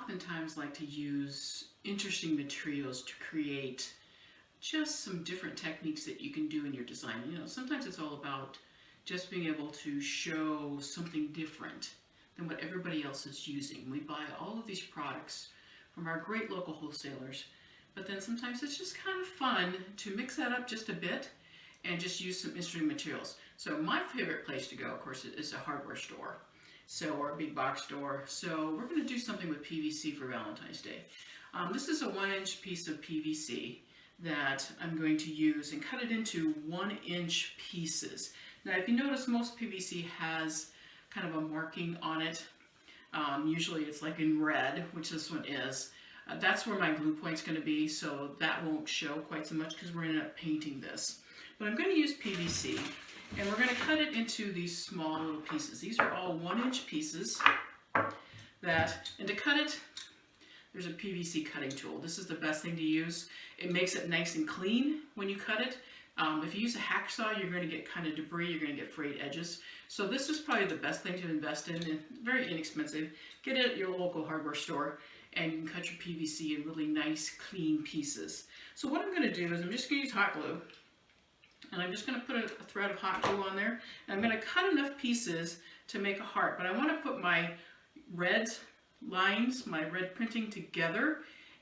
oftentimes like to use interesting materials to create just some different techniques that you can do in your design. You know, sometimes it's all about just being able to show something different than what everybody else is using. We buy all of these products from our great local wholesalers, but then sometimes it's just kind of fun to mix that up just a bit and just use some interesting materials. So my favorite place to go, of course, is a hardware store, or a big box store. So we're going to do something with PVC for Valentine's Day. This is a 1-inch piece of PVC that I'm going to use and cut it into 1-inch pieces. Now, if you notice, most PVC has kind of a marking on it. Usually it's like in red, which this one is. That's where my glue point's going to be, so that won't show quite so much because we're going to end up painting this. But I'm going to use PVC, and we're going to cut it into these small little pieces. These are all 1-inch pieces and to cut it, there's a PVC cutting tool. This is the best thing to use. It makes it nice and clean when you cut it. If you use a hacksaw, you're going to get kind of debris, you're going to get frayed edges. So this is probably the best thing to invest in, and very inexpensive. Get it at your local hardware store, and you can cut your PVC in really nice, clean pieces. So what I'm going to do is I'm just going to use hot glue, and I'm just going to put a thread of hot glue on there, and I'm going to cut enough pieces to make a heart. But I want to put my red lines, my red printing together,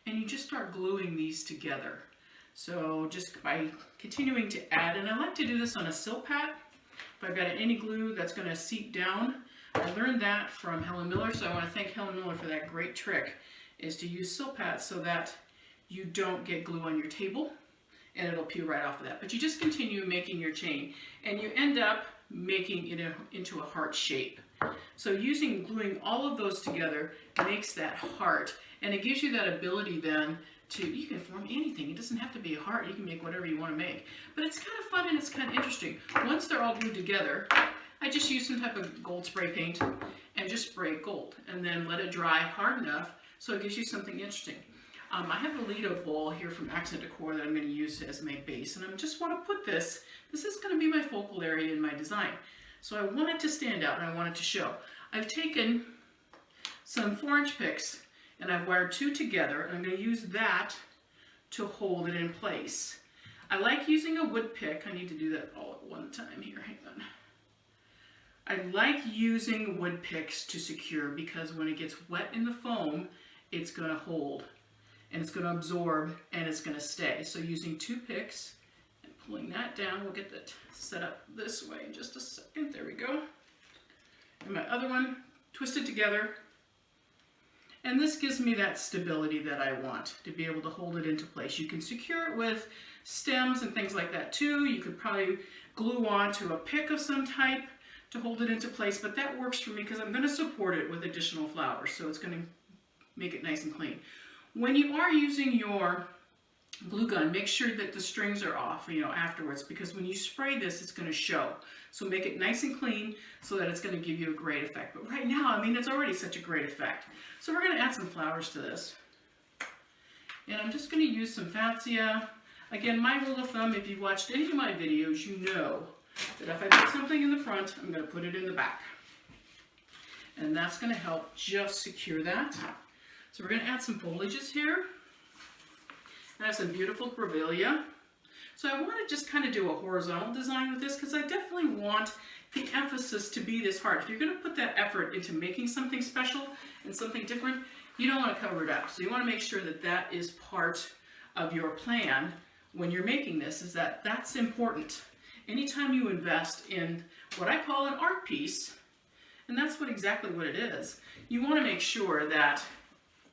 and you just start gluing these together. So just by continuing to add, and I like to do this on a silk pad. If I've got any glue that's going to seep down, I learned that from Helen Miller, so I want to thank Helen Miller for that great trick, is to use silk pads so that you don't get glue on your table and it'll peel right off of that. But you just continue making your chain, and you end up making it into a heart shape. So gluing all of those together makes that heart, and it gives you that ability then you can form anything. It doesn't have to be a heart. You can make whatever you want to make. But it's kind of fun and it's kind of interesting. Once they're all glued together, I just use some type of gold spray paint and just spray gold, and then let it dry hard enough so it gives you something interesting. I have a Lido bowl here from Accent Decor that I'm going to use as my base, and I just want to put this is going to be my focal area in my design. So I want it to stand out and I want it to show. I've taken some 4-inch picks and I've wired 2 together, and I'm going to use that to hold it in place. I like using a wood pick. I need to do that all at one time here. Hang on. I like using wood picks to secure, because when it gets wet in the foam, it's going to hold and it's going to absorb and it's going to stay. So using 2 picks and pulling that down, we'll get that set up this way in just a second. There we go. And my other one twisted together. And this gives me that stability that I want to be able to hold it into place. You can secure it with stems and things like that too. You could probably glue onto a pick of some type to hold it into place, but that works for me because I'm going to support it with additional flowers, so it's going to make it nice and clean. When you are using your glue gun, make sure that the strings are off, afterwards, because when you spray this, it's going to show. So make it nice and clean so that it's going to give you a great effect. But right now, it's already such a great effect. So we're going to add some flowers to this. And I'm just going to use some Fatsia. Again, my rule of thumb, if you've watched any of my videos, you know that if I put something in the front, I'm going to put it in the back. And that's going to help just secure that. So we're going to add some foliages here. I have some beautiful grevillea. So I want to just kind of do a horizontal design with this, because I definitely want the emphasis to be this heart. If you're going to put that effort into making something special and something different, you don't want to cover it up. So you want to make sure that that is part of your plan when you're making this, is that that's important. Anytime you invest in what I call an art piece, and that's exactly what it is, you want to make sure that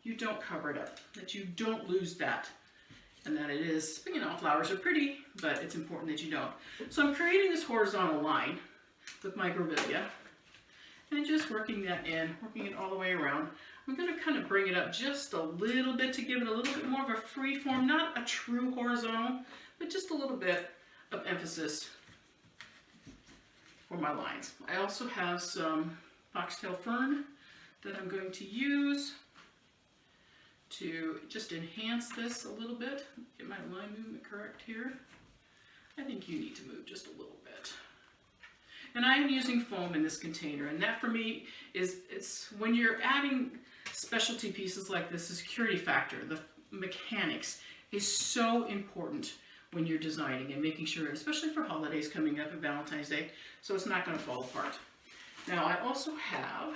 you don't cover it up, that you don't lose that. And that it is, flowers are pretty, but it's important that you don't. So I'm creating this horizontal line with my grevillea and just working that in, working it all the way around. I'm going to kind of bring it up just a little bit to give it a little bit more of a free form, not a true horizontal, but just a little bit of emphasis for my lines. I also have some foxtail fern that I'm going to use to just enhance this a little bit. Get my line movement correct here. I think you need to move just a little bit. And I am using foam in this container, and that for me is, it's when you're adding specialty pieces like this, the security factor, the mechanics is so important when you're designing and making sure, especially for holidays coming up and Valentine's Day, so it's not going to fall apart. Now I also have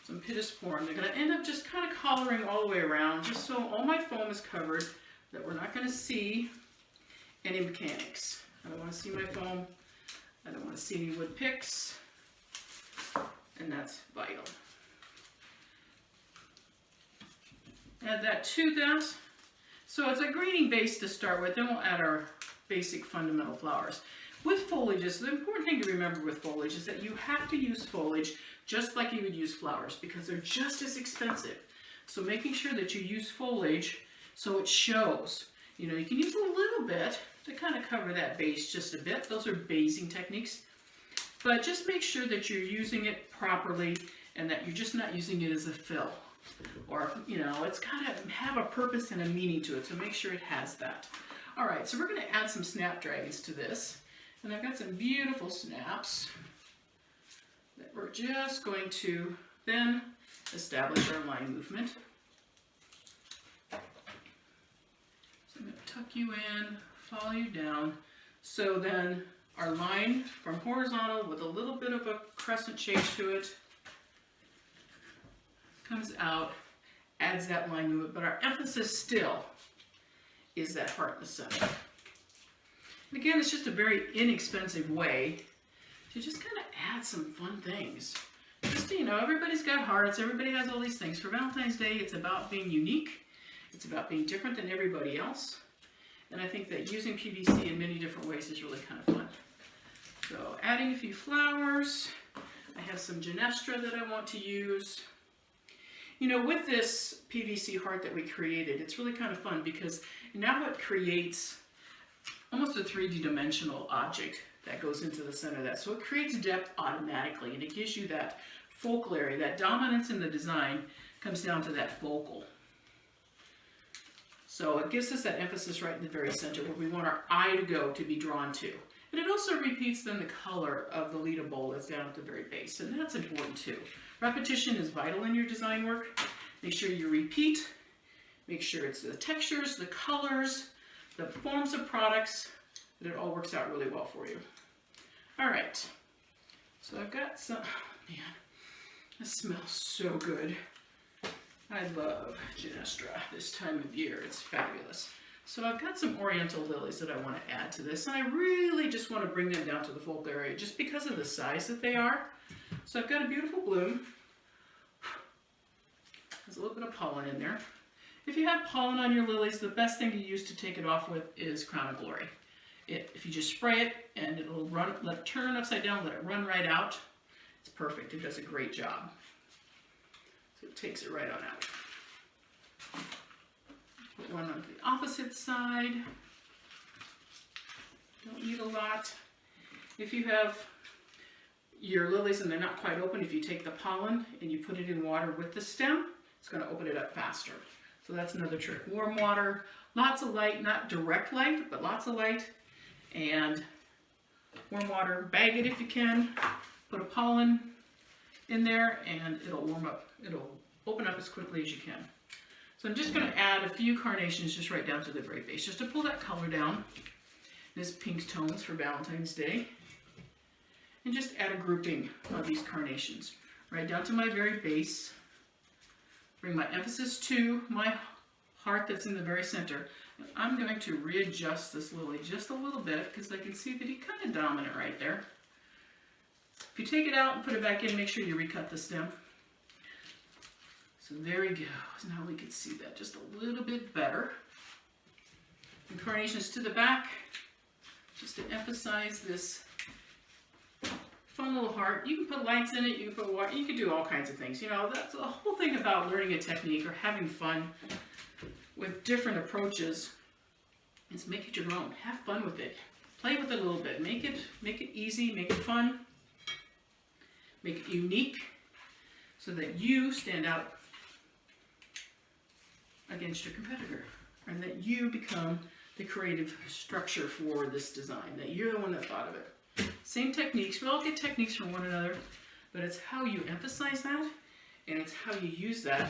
some pittis porn. They're going to end up just kind of collaring all the way around, just so all my foam is covered, that we're not going to see any mechanics. I don't want to see my foam. I don't want to see any wood picks, and that's vital. Add that to this. So it's a greening base to start with, then we'll add our basic fundamental flowers. With foliages, the important thing to remember with foliage is that you have to use foliage just like you would use flowers because they're just as expensive. So making sure that you use foliage so it shows. You know, you can use a little bit to kind of cover that base just a bit. Those are basing techniques. But just make sure that you're using it properly and that you're just not using it as a fill. Or, you know, it's got to have a purpose and a meaning to it, so make sure it has that. All right, so we're going to add some snapdragons to this. And I've got some beautiful snaps that we're just going to then establish our line movement. So I'm going to tuck you in, follow you down. So then our line from horizontal with a little bit of a crescent shape to it comes out, adds that line movement, but our emphasis still is that heart in the center. And again, it's just a very inexpensive way to just kind of add some fun things. Just, you know, everybody's got hearts, everybody has all these things. For Valentine's Day, it's about being unique, it's about being different than everybody else. And I think that using PVC in many different ways is really kind of fun. So adding a few flowers, I have some Genestra that I want to use. You know, with this PVC heart that we created, it's really kind of fun because now it creates almost a 3D dimensional object that goes into the center of that. So it creates depth automatically, and it gives you that focal area. That dominance in the design comes down to that focal. So it gives us that emphasis right in the very center where we want our eye to go, to be drawn to. And it also repeats then the color of the Lita bowl that's down at the very base, and that's important too. Repetition is vital in your design work. Make sure you repeat. Make sure it's the textures, the colors, the forms of products, that it all works out really well for you. All right. So I've got some, oh man, this smells so good. I love Genestra this time of year. It's fabulous. So I've got some oriental lilies that I want to add to this, and I really just want to bring them down to the focal area just because of the size that they are. So I've got a beautiful bloom. There's a little bit of pollen in there. If you have pollen on your lilies, the best thing to use to take it off with is Crown of Glory. If you just spray it and it'll run, let it turn upside down, let it run right out, it's perfect. It does a great job. So it takes it right on out. Put one on the opposite side. Don't need a lot. If you have your lilies and they're not quite open, if you take the pollen and you put it in water with the stem, it's going to open it up faster. So that's another trick. Warm water, lots of light, not direct light, but lots of light. And warm water, bag it if you can. Put a pollen in there and it'll warm up. It'll open up as quickly as you can. So I'm just going to add a few carnations just right down to the very base, just to pull that color down. This pink tones for Valentine's Day. And just add a grouping of these carnations right down to my very base. Bring my emphasis to my heart that's in the very center. I'm going to readjust this lily just a little bit because I can see that he's kind of dominant right there. If you take it out and put it back in, make sure you recut the stem. So there we go. Now we can see that just a little bit better. And carnations to the back, just to emphasize this fun little heart. You can put lights in it, you can put water, you can do all kinds of things. You know, that's the whole thing about learning a technique or having fun with different approaches is make it your own. Have fun with it. Play with it a little bit. Make it easy, make it fun, make it unique so that you stand out against your competitor and that you become the creative structure for this design, that you're the one that thought of it. Same techniques, we all get techniques from one another, but it's how you emphasize that And it's how you use that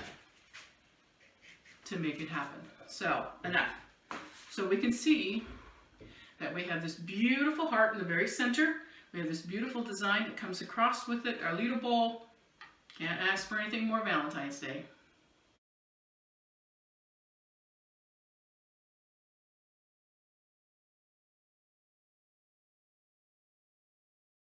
to make it happen. So, enough. So we can see that we have this beautiful heart in the very center. We have this beautiful design that comes across with it, our little bowl. Can't ask for anything more Valentine's Day.